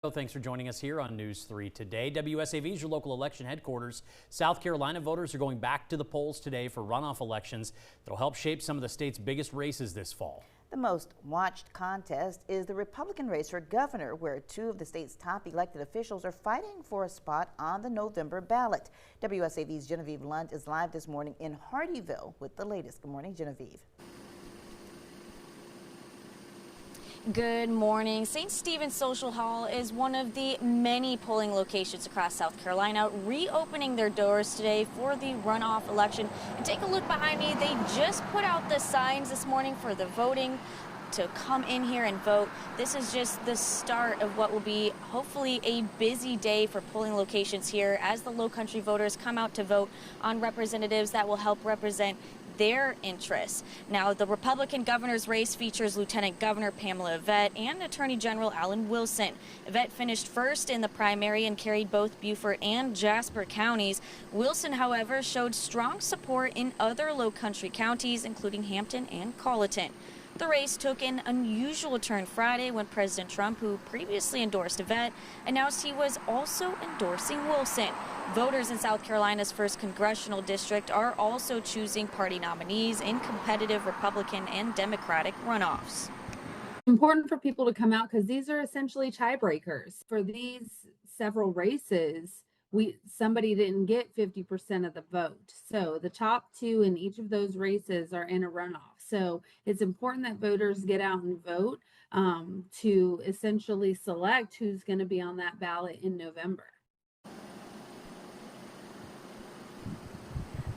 Well, thanks for joining us here on News 3 today. WSAV is your local election headquarters. South Carolina voters are going back to the polls today for runoff elections that'll help shape some of the state's biggest races this fall. The most watched contest is the Republican race for governor, where two of the state's top elected officials are fighting for a spot on the November ballot. WSAV's Genevieve Lund is live this morning in Hardeeville with the latest. Good morning, Genevieve. Good morning. St. Stephen's Social Hall is one of the many polling locations across South Carolina reopening their doors today for the runoff election. And take a look behind me. They just put out the signs this morning for the voting to come in here and vote. This is just the start of what will be hopefully a busy day for polling locations here as the Lowcountry voters come out to vote on representatives that will help represent their interests. Now, the Republican governor's race features Lieutenant Governor Pamela Yvette and Attorney General Alan Wilson. Yvette finished first in the primary and carried both Beaufort and Jasper counties. Wilson, however, showed strong support in other Lowcountry counties, including Hampton and Colleton. The race took an unusual turn Friday when President Trump, who previously endorsed Yvette, announced he was also endorsing Wilson. Voters in South Carolina's 1st congressional district are also choosing party nominees in competitive Republican and Democratic runoffs. Important for people to come out because these are essentially tiebreakers. For these several races, somebody didn't get 50% of the vote. So the top two in each of those races are in a runoff. So it's important that voters get out and vote to essentially select who's going to be on that ballot in November.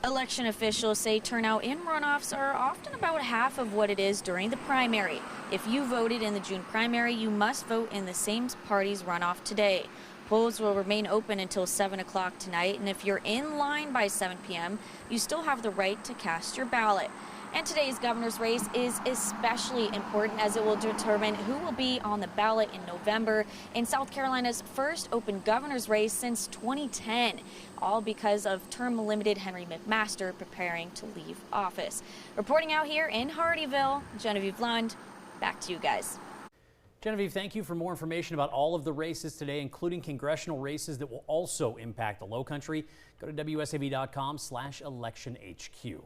Election officials say turnout in runoffs are often about half of what it is during the primary. If you voted in the June primary, you must vote in the same party's runoff today. Polls will remain open until 7 o'clock tonight, and if you're in line by 7 p.m., you still have the right to cast your ballot. And today's governor's race is especially important as it will determine who will be on the ballot in November in South Carolina's first open governor's race since 2010, all because of term-limited Henry McMaster preparing to leave office. Reporting out here in Hardeeville, Genevieve Lund, back to you guys. Genevieve, thank you for more information about all of the races today, including congressional races that will also impact the Lowcountry. Go to WSAV.com/electionHQ.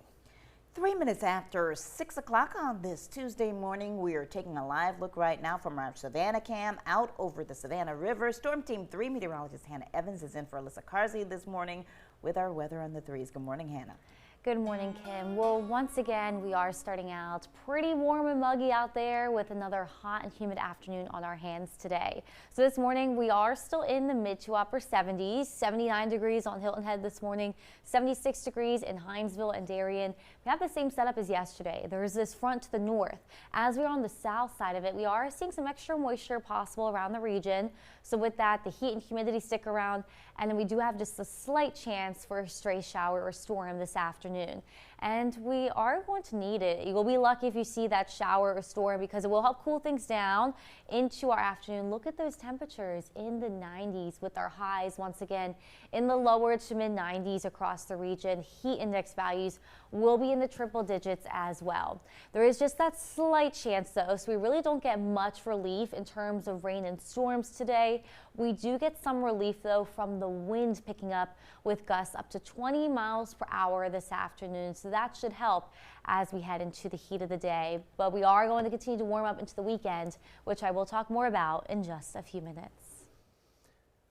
3 minutes after 6 o'clock on this Tuesday morning, we are taking a live look right now from our Savannah cam out over the Savannah River. Storm Team 3 meteorologist Hannah Evans is in for Alyssa Carsey this morning with our weather on the threes. Good morning, Hannah. Good morning, Kim. Well, once again, we are starting out pretty warm and muggy out there with another hot and humid afternoon on our hands today. So this morning, we are still in the mid to upper 70s, 79 degrees on Hilton Head this morning, 76 degrees in Hinesville and Darien. We have the same setup as yesterday. There's this front to the north. As we're on the south side of it, we are seeing some extra moisture possible around the region. So with that, the heat and humidity stick around, and then we do have just a slight chance for a stray shower or storm this afternoon. And we are going to need it. You will be lucky if you see that shower or storm because it will help cool things down into our afternoon. Look at those temperatures in the 90s with our highs once again in the lower to mid 90s across the region. Heat index values will be in the triple digits as well. There is just that slight chance though, so we really don't get much relief in terms of rain and storms today. We do get some relief though from the wind picking up with gusts up to 20 miles per hour this afternoon. So that should help as we head into the heat of the day. But we are going to continue to warm up into the weekend, which I will talk more about in just a few minutes.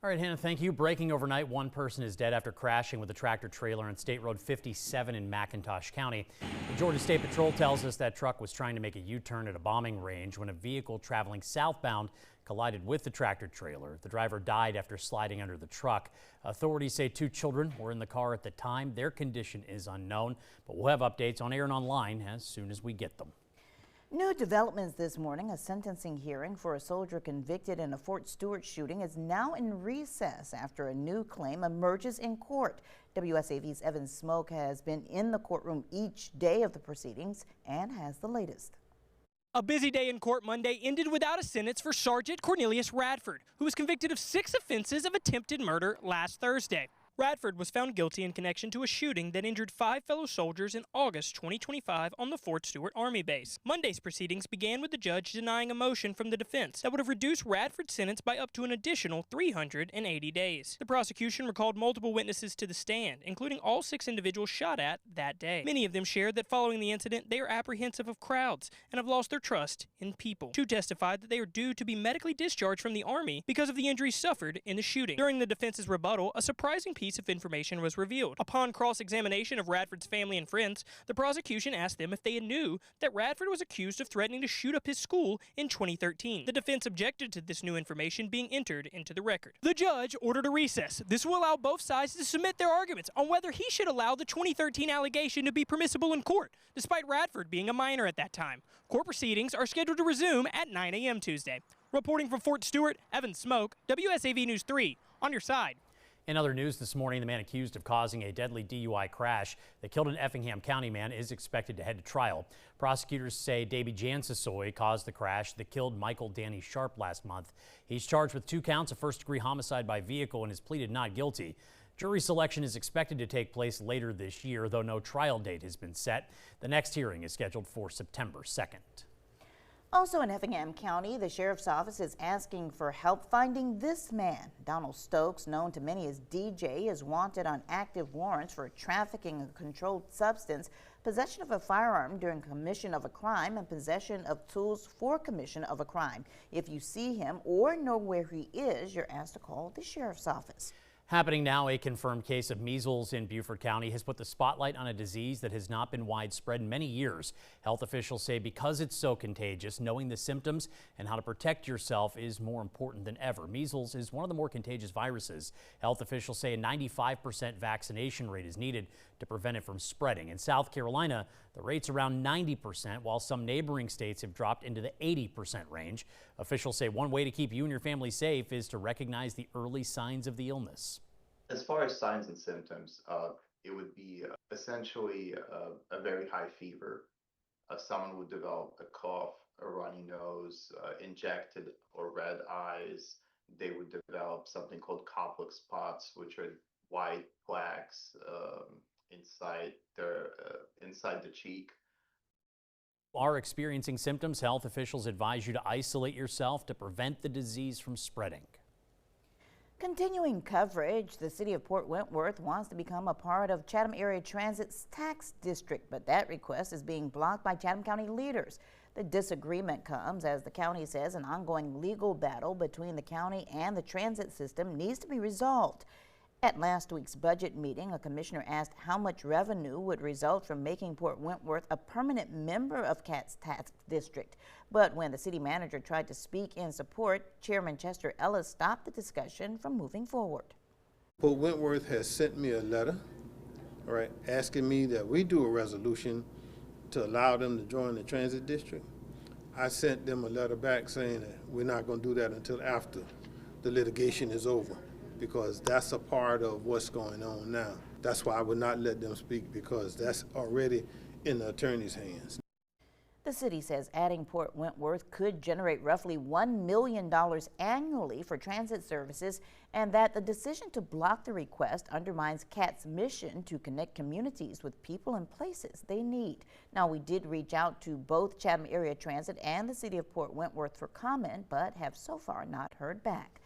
All right, Hannah, thank you. Breaking overnight, one person is dead after crashing with a tractor trailer on State Road 57 in McIntosh County. The Georgia State Patrol tells us that truck was trying to make a U-turn at a bombing range when a vehicle traveling southbound collided with the tractor trailer. The driver died after sliding under the truck. Authorities say 2 children were in the car at the time. Their condition is unknown, but we'll have updates on air and online as soon as we get them. New developments this morning. A sentencing hearing for a soldier convicted in a Fort Stewart shooting is now in recess after a new claim emerges in court. WSAV's Evan Smoke has been in the courtroom each day of the proceedings and has the latest. A busy day in court Monday ended without a sentence for Sergeant Cornelius Radford, who was convicted of 6 offenses of attempted murder last Thursday. Radford was found guilty in connection to a shooting that injured 5 fellow soldiers in August 2025 on the Fort Stewart Army base. Monday's proceedings began with the judge denying a motion from the defense that would have reduced Radford's sentence by up to an additional 380 days. The prosecution recalled multiple witnesses to the stand, including all 6 individuals shot at that day. Many of them shared that following the incident, they are apprehensive of crowds and have lost their trust in people. 2 testified that they are due to be medically discharged from the Army because of the injuries suffered in the shooting. During the defense's rebuttal, a surprising piece of information was revealed. Upon cross-examination of Radford's family and friends, the prosecution asked them if they knew that Radford was accused of threatening to shoot up his school in 2013. The defense objected to this new information being entered into the record. The judge ordered a recess. This will allow both sides to submit their arguments on whether he should allow the 2013 allegation to be permissible in court, despite Radford being a minor at that time. Court proceedings are scheduled to resume at 9 a.m. Tuesday. Reporting from Fort Stewart, Evan Smoke, WSAV News 3, on your side. In other news this morning, the man accused of causing a deadly DUI crash that killed an Effingham County man is expected to head to trial. Prosecutors say Davy Jansasoy caused the crash that killed Michael Danny Sharp last month. He's charged with 2 counts of first-degree homicide by vehicle and has pleaded not guilty. Jury selection is expected to take place later this year, though no trial date has been set. The next hearing is scheduled for September 2nd. Also in Effingham County, the sheriff's office is asking for help finding this man. Donald Stokes, known to many as DJ, is wanted on active warrants for trafficking a controlled substance, possession of a firearm during commission of a crime, and possession of tools for commission of a crime. If you see him or know where he is, you're asked to call the sheriff's office. Happening now, a confirmed case of measles in Beaufort County has put the spotlight on a disease that has not been widespread in many years. Health officials say because it's so contagious, knowing the symptoms and how to protect yourself is more important than ever. Measles is one of the more contagious viruses. Health officials say a 95% vaccination rate is needed to prevent it from spreading. In South Carolina, the rate's around 90%, while some neighboring states have dropped into the 80% range. Officials say one way to keep you and your family safe is to recognize the early signs of the illness. As far as signs and symptoms, it would be essentially a very high fever. Someone would develop a cough, a runny nose, injected or red eyes. They would develop something called complex spots, which are white plaques inside the cheek. Are experiencing symptoms, health officials advise you to isolate yourself to prevent the disease from spreading. Continuing coverage, the city of Port Wentworth wants to become a part of Chatham Area Transit's tax district, but that request is being blocked by Chatham County leaders. The disagreement comes as the county says an ongoing legal battle between the county and the transit system needs to be resolved. At last week's budget meeting, a commissioner asked how much revenue would result from making Port Wentworth a permanent member of CAT's tax district. But when the city manager tried to speak in support, Chairman Chester Ellis stopped the discussion from moving forward. Port Wentworth has sent me a letter, all right, asking me that we do a resolution to allow them to join the transit district. I sent them a letter back saying that we're not going to do that until after the litigation is over, because that's a part of what's going on now. That's why I would not let them speak, because that's already in the attorney's hands. The city says adding Port Wentworth could generate roughly $1 million annually for transit services, and that the decision to block the request undermines CAT's mission to connect communities with people and places they need. Now, we did reach out to both Chatham Area Transit and the city of Port Wentworth for comment, but have so far not heard back.